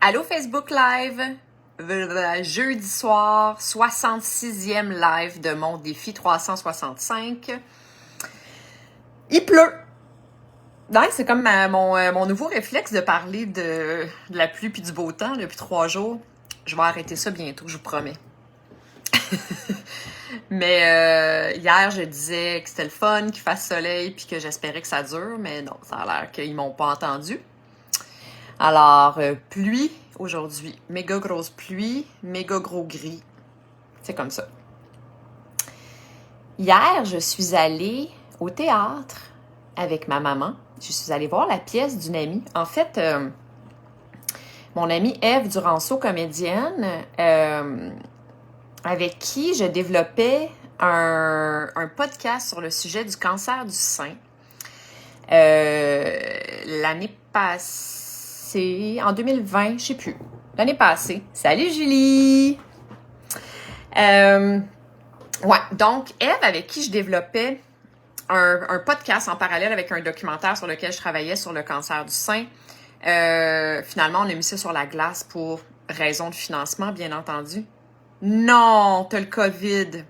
Allô Facebook Live, jeudi soir, 66e live de mon défi 365. Il pleut. Ouais, c'est comme mon nouveau réflexe de parler de la pluie puis du beau temps depuis 3 jours. Je vais arrêter ça bientôt, je vous promets. Mais hier, je disais que c'était le fun, qu'il fasse soleil puis que j'espérais que ça dure, mais non, ça a l'air qu'ils m'ont pas entendu. Alors, pluie aujourd'hui. Méga grosse pluie, méga gros gris. C'est comme ça. Hier, je suis allée au théâtre avec ma maman. Je suis allée voir la pièce d'une amie. En fait, mon amie Ève Duranceau, comédienne, avec qui je développais un podcast sur le sujet du cancer du sein. L'année passée, en 2020, je sais plus. L'année passée. Salut Julie! Ouais, donc Ève, avec qui je développais un podcast en parallèle avec un documentaire sur lequel je travaillais sur le cancer du sein. Finalement, on a mis ça sur la glace pour raison de financement, bien entendu. Non, t'as le COVID.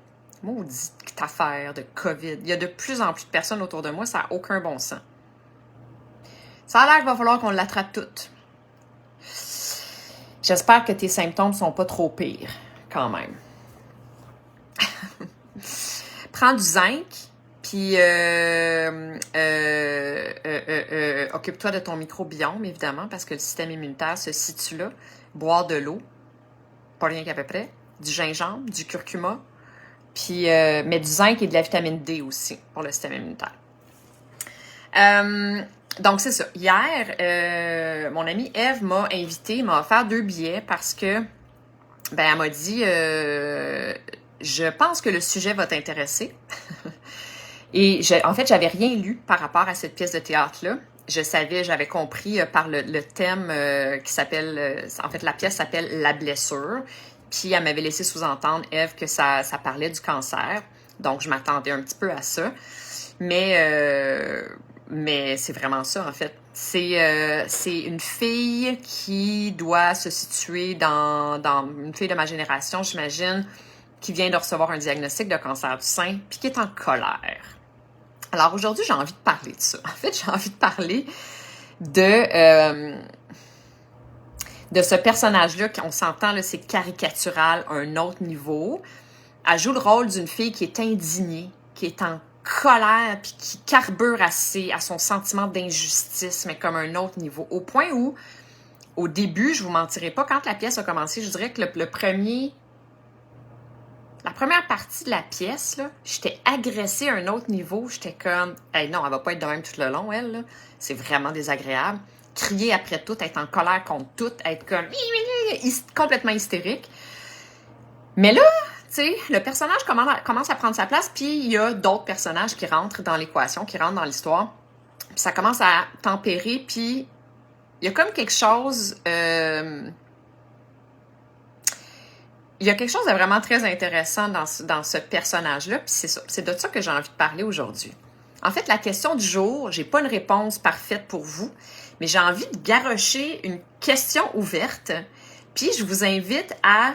Maudite affaire de COVID. Il y a de plus en plus de personnes autour de moi, ça n'a aucun bon sens. Ça a l'air qu'il va falloir qu'on l'attrape toutes. J'espère que tes symptômes sont pas trop pires, quand même. Prends du zinc, puis occupe-toi de ton microbiome, évidemment, parce que le système immunitaire se situe là. Boire de l'eau, pas rien qu'à peu près. Du gingembre, du curcuma, puis mais du zinc et de la vitamine D aussi pour le système immunitaire. Donc, c'est ça. Hier, mon amie Ève m'a invitée, m'a offert 2 billets parce que, elle m'a dit, je pense que le sujet va t'intéresser. Et en fait, j'avais rien lu par rapport à cette pièce de théâtre-là. J'avais compris par le thème qui s'appelle, en fait, la pièce s'appelle La blessure. Puis, elle m'avait laissé sous-entendre, Ève, que ça parlait du cancer. Donc, je m'attendais un petit peu à ça. Mais c'est vraiment ça, en fait. C'est une fille qui doit se situer dans une fille de ma génération, j'imagine, qui vient de recevoir un diagnostic de cancer du sein, puis qui est en colère. Alors aujourd'hui, j'ai envie de parler de ça. En fait, j'ai envie de parler de ce personnage-là, qu'on s'entend, là, c'est caricatural à un autre niveau. Elle joue le rôle d'une fille qui est indignée, qui est en colère, puis qui carbure à son sentiment d'injustice, mais comme un autre niveau. Au point où, au début, je vous mentirai pas, quand la pièce a commencé, je dirais que la première partie de la pièce, là, j'étais agressée à un autre niveau. J'étais comme, hey, non, elle va pas être de même tout le long, elle, là. C'est vraiment désagréable. Crier après tout, être en colère contre tout, être comme complètement hystérique. Mais là, tu sais, le personnage commence à prendre sa place, puis il y a d'autres personnages qui rentrent dans l'équation, qui rentrent dans l'histoire. Puis ça commence à tempérer, puis il y a comme quelque chose... il y a quelque chose de vraiment très intéressant dans ce personnage-là, puis c'est ça. C'est de ça que j'ai envie de parler aujourd'hui. En fait, la question du jour, j'ai pas une réponse parfaite pour vous, mais j'ai envie de garrocher une question ouverte, puis je vous invite à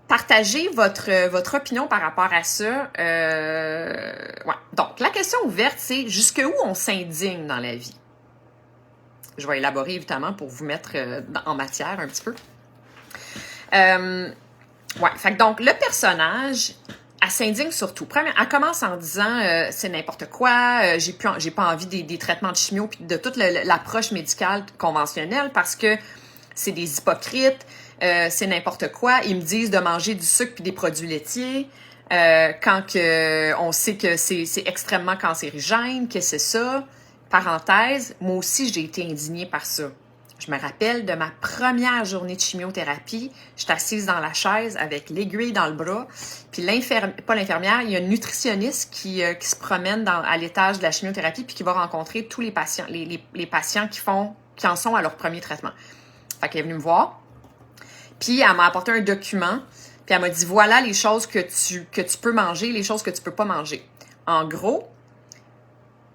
partager votre opinion par rapport à ça. Ouais. Donc, la question ouverte, c'est jusqu'où on s'indigne dans la vie? Je vais élaborer, évidemment, pour vous mettre en matière un petit peu. Ouais, fait que donc, le personnage, elle s'indigne surtout. Première, elle commence en disant c'est n'importe quoi, j'ai pas envie des traitements de chimio puis de toute l'approche médicale conventionnelle parce que c'est des hypocrites, c'est n'importe quoi. Ils me disent de manger du sucre puis des produits laitiers quand on sait que c'est extrêmement cancérigène, que c'est ça. Parenthèse, moi aussi, j'ai été indignée par ça. Je me rappelle de ma première journée de chimiothérapie. J'étais assise dans la chaise avec l'aiguille dans le bras. Puis pas l'infirmière, il y a une nutritionniste qui se promène à l'étage de la chimiothérapie puis qui va rencontrer tous les patients, les patients qui en sont à leur premier traitement. Fait qu'elle est venue me voir. Puis elle m'a apporté un document. Puis elle m'a dit, voilà les choses que tu peux manger, les choses que tu peux pas manger. En gros,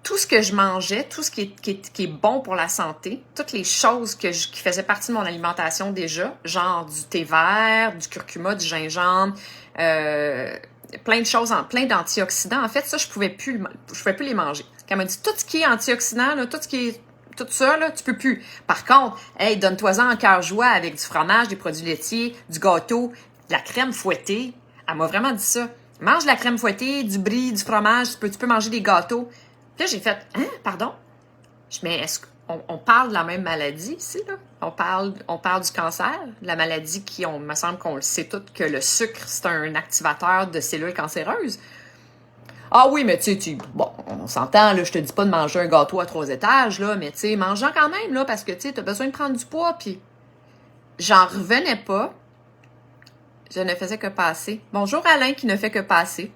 tout ce que je mangeais, tout ce qui est bon pour la santé, toutes les choses qui faisaient partie de mon alimentation déjà, genre du thé vert, du curcuma, du gingembre, plein de choses, plein d'antioxydants. En fait, ça, je pouvais plus les manger. Quand elle m'a dit tout ce qui est antioxydant, là, tout ça, là, tu peux plus. Par contre, hey, donne-toi-en en cœur joie avec du fromage, des produits laitiers, du gâteau, de la crème fouettée. Elle m'a vraiment dit ça. Mange de la crème fouettée, du brie, du fromage, tu peux manger des gâteaux. Puis là, j'ai fait, hein, pardon? Mais est-ce qu'on parle de la même maladie ici, là? On parle du cancer, de la maladie me semble qu'on le sait tous, que le sucre, c'est un activateur de cellules cancéreuses. Ah oui, mais tu sais, bon, on s'entend, là, je te dis pas de manger un gâteau à 3 étages, là, mais tu sais, mange-en quand même, là, parce que, tu sais, t'as besoin de prendre du poids, puis j'en revenais pas. Je ne faisais que passer. Bonjour Alain qui ne fait que passer.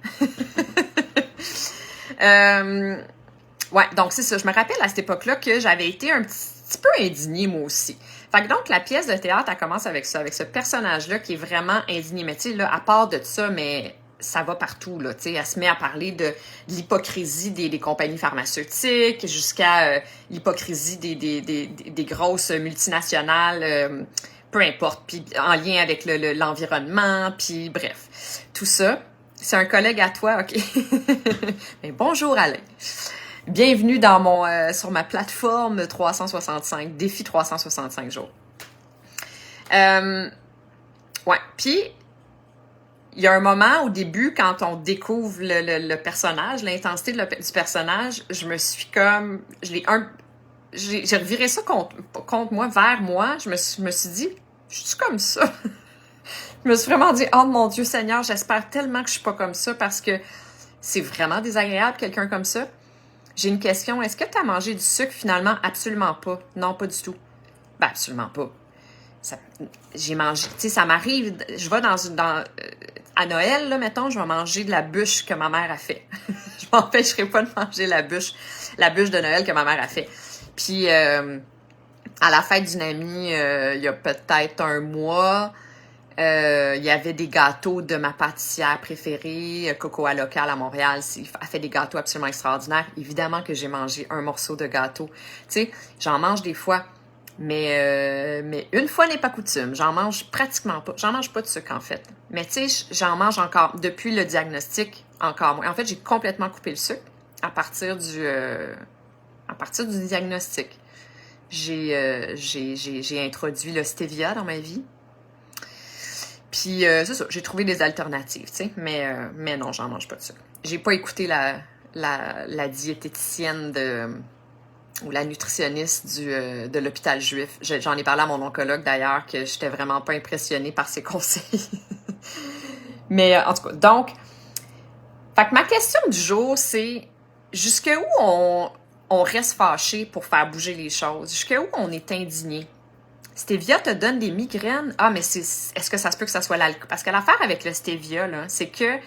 Ouais, donc c'est ça. Je me rappelle à cette époque-là que j'avais été un petit peu indignée, moi aussi. Fait que donc, la pièce de théâtre, elle commence avec ça, avec ce personnage-là qui est vraiment indigné. Mais tu sais, là, à part de ça, mais ça va partout, là, tu sais. Elle se met à parler de l'hypocrisie des compagnies pharmaceutiques jusqu'à l'hypocrisie des grosses multinationales, peu importe, puis en lien avec l'environnement, puis bref. Tout ça, c'est un collègue à toi, OK? Mais bonjour, Alain. Bienvenue dans sur ma plateforme 365, défi 365 jours. Ouais, puis il y a un moment au début, quand on découvre le personnage, l'intensité du personnage, je me suis comme... J'ai reviré ça contre moi, vers moi. Je me suis dit, je suis comme ça. Je me suis vraiment dit, oh mon Dieu Seigneur, j'espère tellement que je suis pas comme ça parce que c'est vraiment désagréable, quelqu'un comme ça. J'ai une question. Est-ce que tu as mangé du sucre finalement? Absolument pas. Non, pas du tout. Ben, absolument pas. J'ai mangé, tu sais, ça m'arrive, je vais à Noël, là, mettons, je vais manger de la bûche que ma mère a fait. Je m'empêcherai pas de manger la bûche de Noël que ma mère a fait. Puis, à la fête d'une amie, il y a peut-être un mois, il y avait des gâteaux de ma pâtissière préférée, Cocoa Local à Montréal. Elle fait des gâteaux absolument extraordinaires. Évidemment que j'ai mangé un morceau de gâteau. Tu sais, j'en mange des fois, mais une fois n'est pas coutume. J'en mange pratiquement pas. J'en mange pas de sucre, en fait. Mais tu sais, j'en mange encore. Depuis le diagnostic, encore moins. En fait, j'ai complètement coupé le sucre à partir du diagnostic. J'ai introduit le stevia dans ma vie. Puis, c'est ça, j'ai trouvé des alternatives, tu sais, mais non, j'en mange pas de sucre. J'ai pas écouté la diététicienne ou la nutritionniste de l'hôpital juif. J'en ai parlé à mon oncologue, d'ailleurs, que j'étais vraiment pas impressionnée par ses conseils. Mais, en tout cas, donc, fait que ma question du jour, c'est jusqu'où on reste fâché pour faire bouger les choses? Jusqu'où on est indigné? Stevia te donne des migraines. Ah, mais est-ce que ça se peut que ça soit l'alcool? Parce que l'affaire avec le stevia, là, c'est que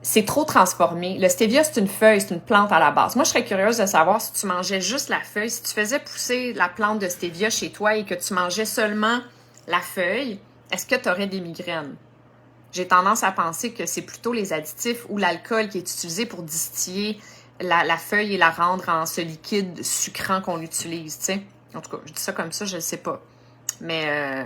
c'est trop transformé. Le stevia, c'est une feuille, c'est une plante à la base. Moi, je serais curieuse de savoir si tu mangeais juste la feuille, si tu faisais pousser la plante de stevia chez toi et que tu mangeais seulement la feuille, est-ce que tu aurais des migraines? J'ai tendance à penser que c'est plutôt les additifs ou l'alcool qui est utilisé pour distiller la feuille et la rendre en ce liquide sucrant qu'on utilise, tu sais. En tout cas, je dis ça comme ça, je ne sais pas. Mais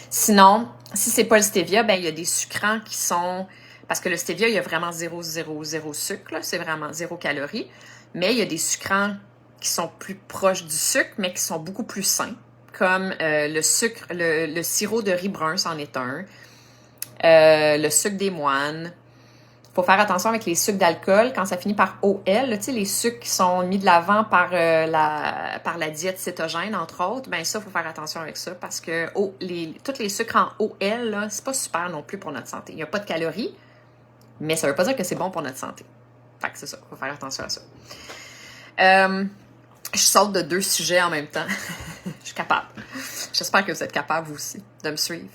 sinon, si c'est pas le stevia, ben il y a des sucrants qui sont... Parce que le stevia, il y a vraiment zéro sucre, là, c'est vraiment 0 calories. Mais il y a des sucrants qui sont plus proches du sucre, mais qui sont beaucoup plus sains. Comme le sucre, le sirop de riz brun, c'en est un. Le sucre des moines. Il faut faire attention avec les sucres d'alcool quand ça finit par OL, tu sais, les sucres qui sont mis de l'avant par la diète cétogène, entre autres, ben ça, il faut faire attention avec ça parce que tous les sucres en OL, là, c'est pas super non plus pour notre santé. Il n'y a pas de calories, mais ça veut pas dire que c'est bon pour notre santé. Fait que c'est ça, il faut faire attention à ça. Je saute de 2 sujets en même temps. Je suis capable. J'espère que vous êtes capable, vous aussi, de me suivre.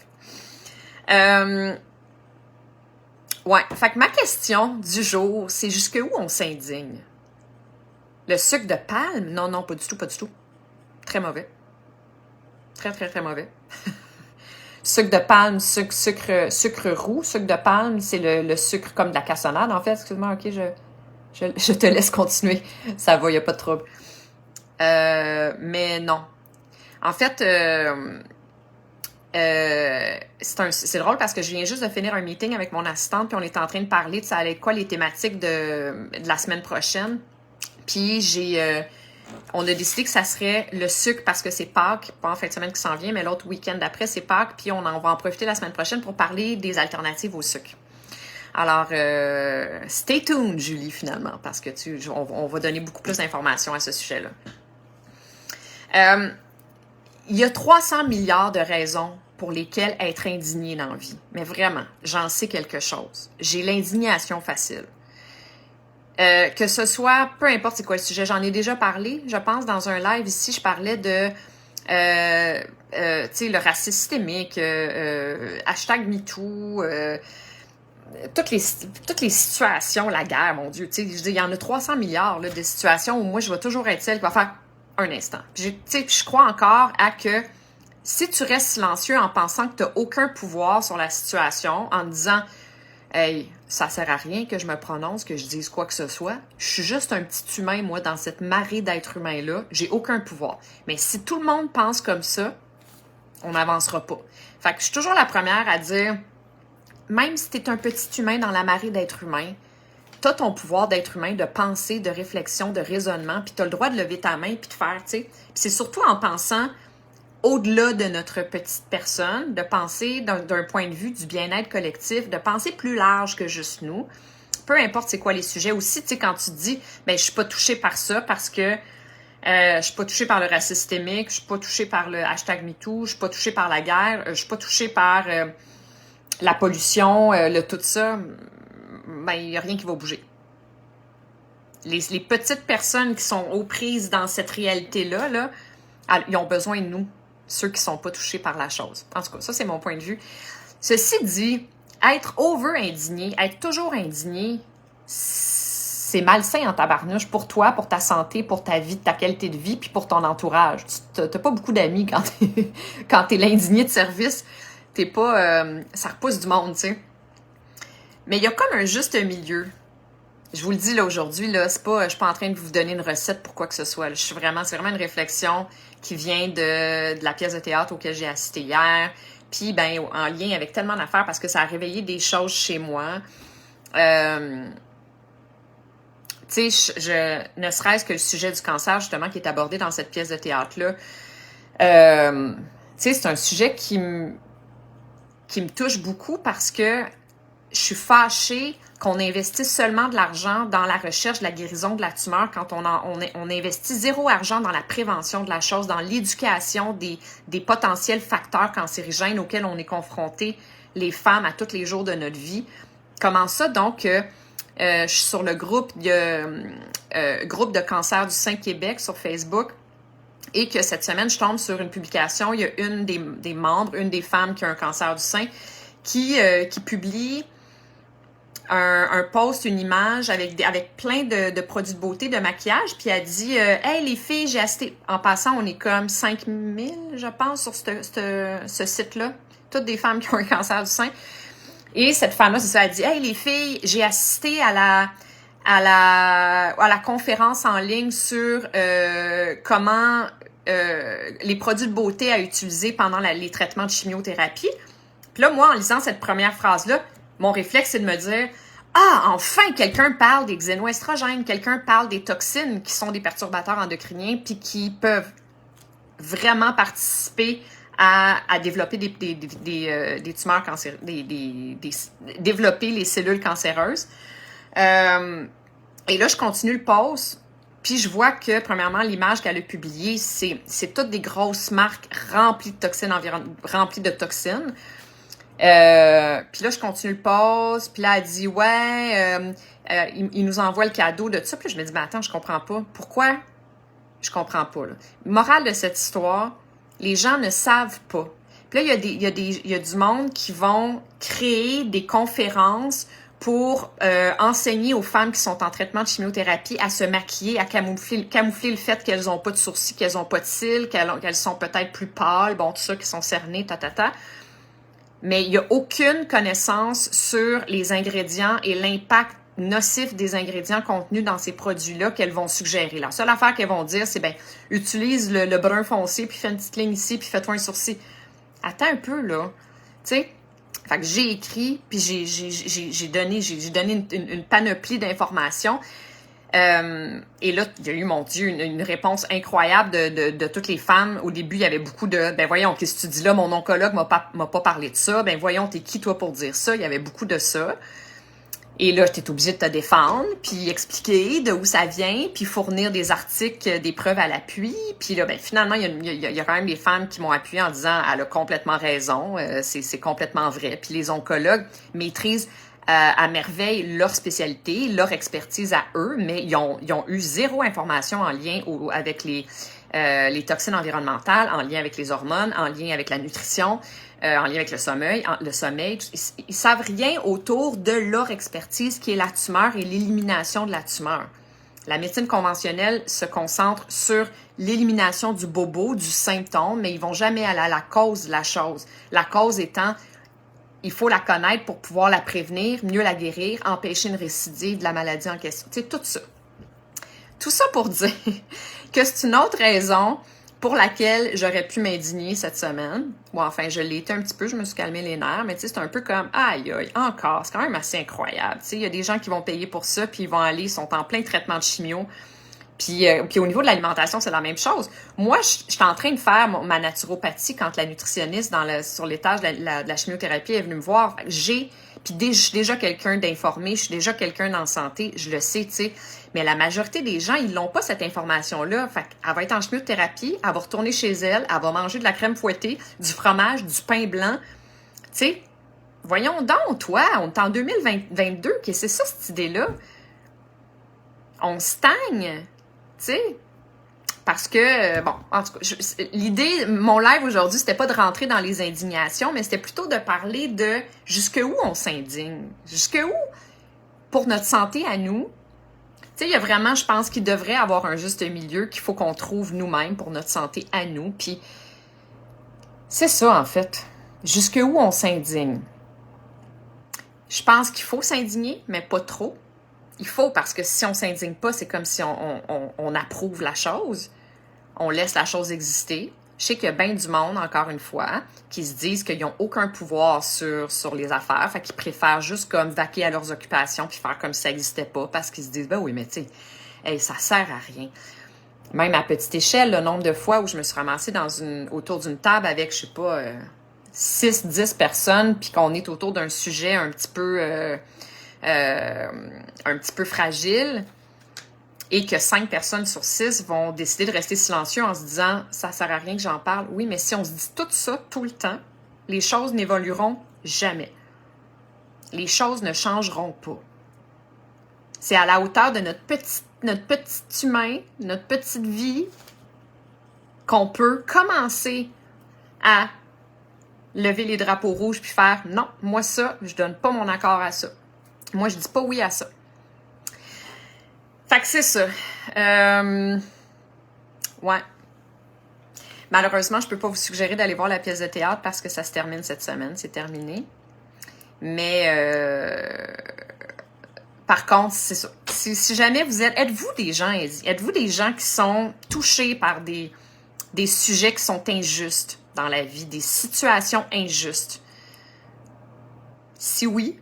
Ouais, fait que ma question du jour, c'est jusqu'où on s'indigne? Le sucre de palme? Non, non, pas du tout, pas du tout. Très mauvais. Très, très, très mauvais. Sucre de palme, sucre roux. Sucre de palme, c'est le sucre comme de la cassonade, en fait. Excuse-moi, OK, je Je te laisse continuer. Ça va, il n'y a pas de trouble. Mais non. En fait, c'est drôle parce que je viens juste de finir un meeting avec mon assistante, puis on est en train de parler de ça allait être quoi les thématiques de la semaine prochaine. Puis on a décidé que ça serait le sucre parce que c'est Pâques, pas en fin de semaine qui s'en vient, mais l'autre week-end d'après, c'est Pâques, puis on va en profiter la semaine prochaine pour parler des alternatives au sucre. Alors, stay tuned, Julie, finalement, parce que on va donner beaucoup plus d'informations à ce sujet-là. Il y a 300 milliards de raisons pour lesquelles être indigné dans la vie. Mais vraiment, j'en sais quelque chose. J'ai l'indignation facile. Que ce soit, peu importe c'est quoi le sujet, j'en ai déjà parlé, je pense, dans un live ici, je parlais de, tu sais, le racisme systémique, hashtag MeToo, toutes les situations, la guerre, mon Dieu, tu sais, je dis, il y en a 300 milliards là, de situations où moi, je vais toujours être celle qui va faire un instant. Puis, je crois encore à que si tu restes silencieux en pensant que tu n'as aucun pouvoir sur la situation, en disant « Hey, ça sert à rien que je me prononce, que je dise quoi que ce soit. Je suis juste un petit humain, moi, dans cette marée d'êtres humains-là. J'ai aucun pouvoir. » Mais si tout le monde pense comme ça, on n'avancera pas. Fait que je suis toujours la première à dire, même si tu es un petit humain dans la marée d'êtres humains, tu as ton pouvoir d'être humain, de pensée, de réflexion, de raisonnement, puis tu as le droit de lever ta main puis de faire, tu sais. Puis c'est surtout en pensant au-delà de notre petite personne, de penser d'un point de vue du bien-être collectif, de penser plus large que juste nous. Peu importe c'est quoi les sujets. Aussi, tu sais, quand tu te dis, ben je suis pas touchée par ça parce que je suis pas touchée par le racisme systémique, je suis pas touchée par le hashtag MeToo, je suis pas touchée par la guerre, je suis pas touchée par la pollution, tout ça, ben il y a rien qui va bouger. Les petites personnes qui sont aux prises dans cette réalité-là, là, ils ont besoin de nous. Ceux qui ne sont pas touchés par la chose. En tout cas, ça, c'est mon point de vue. Ceci dit, être over-indigné, être toujours indigné, c'est malsain en tabarnouche pour toi, pour ta santé, pour ta vie, ta qualité de vie, puis pour ton entourage. Tu n'as pas beaucoup d'amis quand t'es l'indigné de service. T'es pas... ça repousse du monde, tu sais. Mais il y a comme un juste milieu. Je vous le dis là aujourd'hui, là, je suis pas en train de vous donner une recette pour quoi que ce soit. C'est vraiment une réflexion qui vient de la pièce de théâtre auquel j'ai assisté hier. Puis, ben, en lien avec tellement d'affaires parce que ça a réveillé des choses chez moi. Tu sais, ne serait-ce que le sujet du cancer, justement, qui est abordé dans cette pièce de théâtre-là. Tu sais, c'est un sujet qui me touche beaucoup parce que je suis fâchée qu'on investisse seulement de l'argent dans la recherche de la guérison de la tumeur quand on investit zéro argent dans la prévention de la chose, dans l'éducation des potentiels facteurs cancérigènes auxquels on est confronté, les femmes, à tous les jours de notre vie. Comment ça, donc, je suis sur le groupe groupe de cancer du sein Québec sur Facebook, et que cette semaine, je tombe sur une publication, il y a une des membres, une des femmes qui a un cancer du sein, qui publie un post, une image avec plein de produits de beauté, de maquillage, puis elle dit hey les filles, j'ai assisté. En passant, on est comme 5000, je pense, sur ce site-là. Toutes des femmes qui ont un cancer du sein. Et cette femme-là, c'est ça, elle dit hey les filles, j'ai assisté à la conférence en ligne sur comment les produits de beauté à utiliser pendant les traitements de chimiothérapie. Puis là, moi, en lisant cette première phrase-là, mon réflexe, c'est de me dire « Ah, enfin, quelqu'un parle des xénoestrogènes, quelqu'un parle des toxines qui sont des perturbateurs endocriniens puis qui peuvent vraiment participer à développer des tumeurs cancéreuses, développer les cellules cancéreuses. » Et là, je continue le post, puis je vois que, premièrement, l'image qu'elle a publiée, c'est toutes des grosses marques remplies de toxines, remplies de toxines. Puis là, je continue le post, puis là, elle dit, ouais, il nous envoie le cadeau de tout ça. Puis là, je me dis, mais attends, je comprends pas. Pourquoi? Je comprends pas, là. Morale de cette histoire, les gens ne savent pas. Puis là, il y a du monde qui vont créer des conférences pour enseigner aux femmes qui sont en traitement de chimiothérapie à se maquiller, à camoufler le fait qu'elles n'ont pas de sourcils, qu'elles n'ont pas de cils, qu'elles sont peut-être plus pâles, bon, tout ça, qui sont cernées, Mais il n'y a aucune connaissance sur les ingrédients et l'impact nocif des ingrédients contenus dans ces produits-là qu'elles vont suggérer. La seule affaire qu'elles vont dire, c'est, ben, utilise le brun foncé, puis fais une petite ligne ici, puis fais-toi un sourcil. Attends un peu, là. Tu sais, fait que j'ai écrit, puis j'ai donné une panoplie d'informations. Et là, il y a eu, mon Dieu, une réponse incroyable de toutes les femmes. Au début, il y avait beaucoup de, ben voyons, qu'est-ce que tu dis là? Mon oncologue m'a pas parlé de ça. Ben voyons, t'es qui toi pour dire ça? Il y avait beaucoup de ça. Et là, j'étais obligée de te défendre, puis expliquer de où ça vient, puis fournir des articles, des preuves à l'appui. Puis là, ben finalement, il y a quand même des femmes qui m'ont appuyé en disant « Elle a complètement raison, c'est complètement vrai. » Puis les oncologues maîtrisent à merveille leur spécialité, leur expertise à eux, mais ils ont eu zéro information en lien avec les toxines environnementales, en lien avec les hormones, en lien avec la nutrition, en lien avec le sommeil. Ils savent rien autour de leur expertise qui est la tumeur et l'élimination de la tumeur. La médecine conventionnelle se concentre sur l'élimination du bobo, du symptôme, mais ils vont jamais aller à la cause de la chose. La cause étant, il faut la connaître pour pouvoir la prévenir, mieux la guérir, empêcher une récidive de la maladie en question. Tu sais, tout ça. Tout ça pour dire que c'est une autre raison pour laquelle j'aurais pu m'indigner cette semaine. Ou enfin, je l'ai été un petit peu, je me suis calmé les nerfs, mais tu sais, c'est un peu comme, aïe, aïe, encore, c'est quand même assez incroyable. Tu sais, il y a des gens qui vont payer pour ça, puis ils vont aller, ils sont en plein traitement de chimio. Puis au niveau de l'alimentation, c'est la même chose. Moi, je suis en train de faire ma naturopathie quand la nutritionniste sur l'étage de la chimiothérapie est venue me voir. Je suis déjà quelqu'un d'informé, je suis déjà quelqu'un en santé, je le sais, tu sais. Mais la majorité des gens, ils n'ont pas cette information-là. Fait qu'elle va être en chimiothérapie, elle va retourner chez elle, elle va manger de la crème fouettée, du fromage, du pain blanc. Tu sais, voyons donc, toi, on est en 2022, qu'est-ce que c'est ça, cette idée-là? On stagne. Tu sais, parce que, bon, en tout cas, l'idée, mon live aujourd'hui, c'était pas de rentrer dans les indignations, mais c'était plutôt de parler de jusqu'où on s'indigne. Jusqu'où, pour notre santé à nous, tu sais, il y a vraiment, je pense qu'il devrait avoir un juste milieu qu'il faut qu'on trouve nous-mêmes pour notre santé à nous. Puis, c'est ça, en fait. Jusqu'où on s'indigne. Je pense qu'il faut s'indigner, mais pas trop. Il faut, parce que si on ne s'indigne pas, c'est comme si on approuve la chose. On laisse la chose exister. Je sais qu'il y a bien du monde, encore une fois, qui se disent qu'ils n'ont aucun pouvoir sur les affaires, fait qu'ils préfèrent juste comme vaquer à leurs occupations puis faire comme si ça n'existait pas, parce qu'ils se disent, ben oui, mais tu sais, hey, ça sert à rien. Même à petite échelle, le nombre de fois où je me suis ramassée autour d'une table avec, je sais pas, 6-10 personnes, puis qu'on est autour d'un sujet un petit peu fragile, et que 5 personnes sur 6 vont décider de rester silencieux en se disant « ça sert à rien que j'en parle ». Oui, mais si on se dit tout ça tout le temps, les choses n'évolueront jamais. Les choses ne changeront pas. C'est à la hauteur de notre petit humain, notre petite vie, qu'on peut commencer à lever les drapeaux rouges puis faire « non, moi ça, je donne pas mon accord à ça. Moi, je dis pas oui à ça ». Fait que c'est ça. Ouais. Malheureusement, je peux pas vous suggérer d'aller voir la pièce de théâtre parce que ça se termine cette semaine. C'est terminé. Mais par contre, c'est ça. Si jamais vous êtes-vous des gens qui sont touchés par des sujets qui sont injustes dans la vie, des situations injustes? Si oui,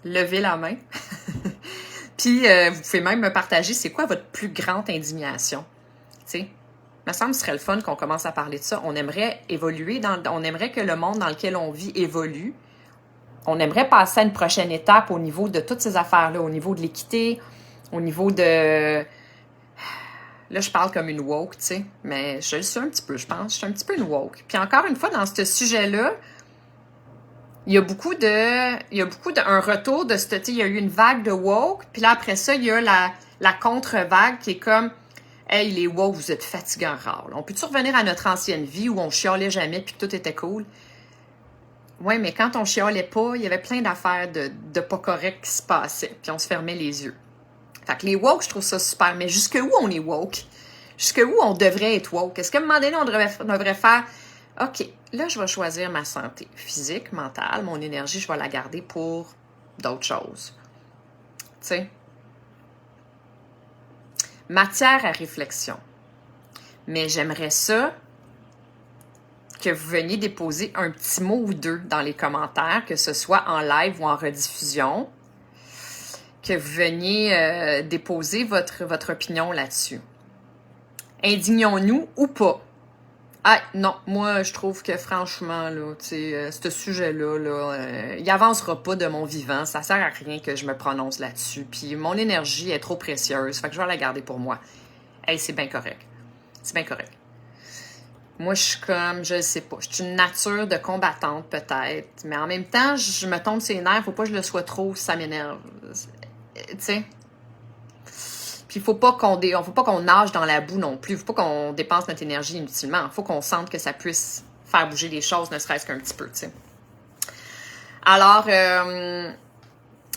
levez la main. Puis, vous pouvez même me partager c'est quoi votre plus grande indignation. Tu sais, il me semble que ce serait le fun qu'on commence à parler de ça. On aimerait évoluer, on aimerait que le monde dans lequel on vit évolue. On aimerait passer à une prochaine étape au niveau de toutes ces affaires-là, au niveau de l'équité, au niveau de... Là, je parle comme une woke, tu sais, mais je le suis un petit peu, je pense. Je suis un petit peu une woke. Puis encore une fois, dans ce sujet-là, il y a beaucoup un retour de ce, il y a eu une vague de woke, puis là, après ça, il y a la contre-vague qui est comme, hey, les woke, vous êtes fatigants rares. On peut-tu revenir à notre ancienne vie où on chialait jamais puis que tout était cool? Oui, mais quand on chialait pas, il y avait plein d'affaires de pas correctes qui se passaient, puis on se fermait les yeux. Fait que les woke, je trouve ça super, mais jusqu'où on est woke? Jusqu'où on devrait être woke? Est-ce qu'à un moment donné, on devrait faire... OK, là, je vais choisir ma santé physique, mentale, mon énergie, je vais la garder pour d'autres choses. sais. Matière à réflexion. Mais j'aimerais ça que vous veniez déposer un petit mot ou deux dans les commentaires, que ce soit en live ou en rediffusion, que vous veniez déposer votre opinion là-dessus. Indignons-nous ou pas? Ah non, moi je trouve que franchement, là, ce sujet-là, il avancera pas de mon vivant. Ça sert à rien que je me prononce là-dessus. Puis mon énergie est trop précieuse, fait que je vais la garder pour moi. Hey, c'est bien correct. C'est bien correct. Moi, je suis comme, je sais pas, je suis une nature de combattante peut-être, mais en même temps, je me tombe sur les nerfs, faut pas que je le sois trop, ça m'énerve. Tu sais? Puis faut pas qu'on nage dans la boue non plus, faut pas qu'on dépense notre énergie inutilement, faut qu'on sente que ça puisse faire bouger les choses, ne serait-ce qu'un petit peu, tu sais. Alors,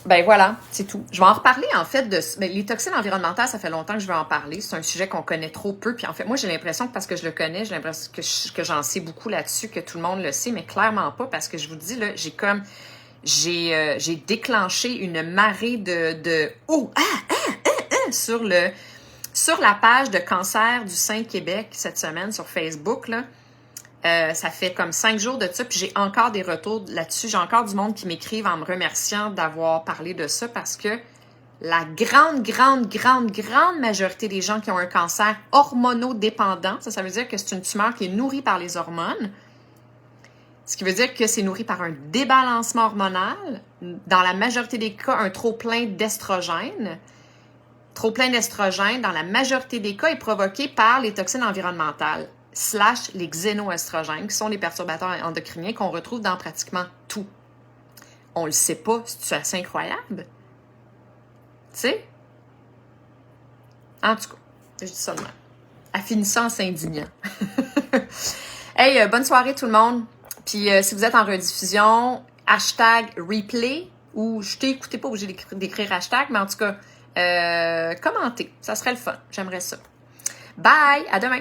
ben voilà, c'est tout. Je vais en reparler en fait les toxines environnementales, ça fait longtemps que je vais en parler. C'est un sujet qu'on connaît trop peu. Puis en fait, moi j'ai l'impression que parce que je le connais, j'ai l'impression que j'en sais beaucoup là-dessus, que tout le monde le sait, mais clairement pas parce que je vous dis là, j'ai déclenché une marée sur la page de cancer du sein Québec cette semaine sur Facebook là. Ça fait comme 5 jours de ça, puis j'ai encore des retours là-dessus. J'ai encore du monde qui m'écrivent en me remerciant d'avoir parlé de ça parce que la grande majorité des gens qui ont un cancer hormonodépendant, ça veut dire que c'est une tumeur qui est nourrie par les hormones, ce qui veut dire que c'est nourri par un débalancement hormonal, dans la majorité des cas, un trop-plein d'estrogène. Trop-plein d'estrogène, dans la majorité des cas, est provoqué par les toxines environnementales / les xénoestrogènes, qui sont les perturbateurs endocriniens qu'on retrouve dans pratiquement tout. On le sait pas, c'est assez incroyable? Tu sais? En tout cas, je dis ça de même. Elle finit ça en s'indignant. Hey, bonne soirée tout le monde. Puis si vous êtes en rediffusion, #replay, ou je t'ai écouté, pas obligé d'écrire hashtag, mais en tout cas, commentez. Ça serait le fun. J'aimerais ça. Bye! À demain!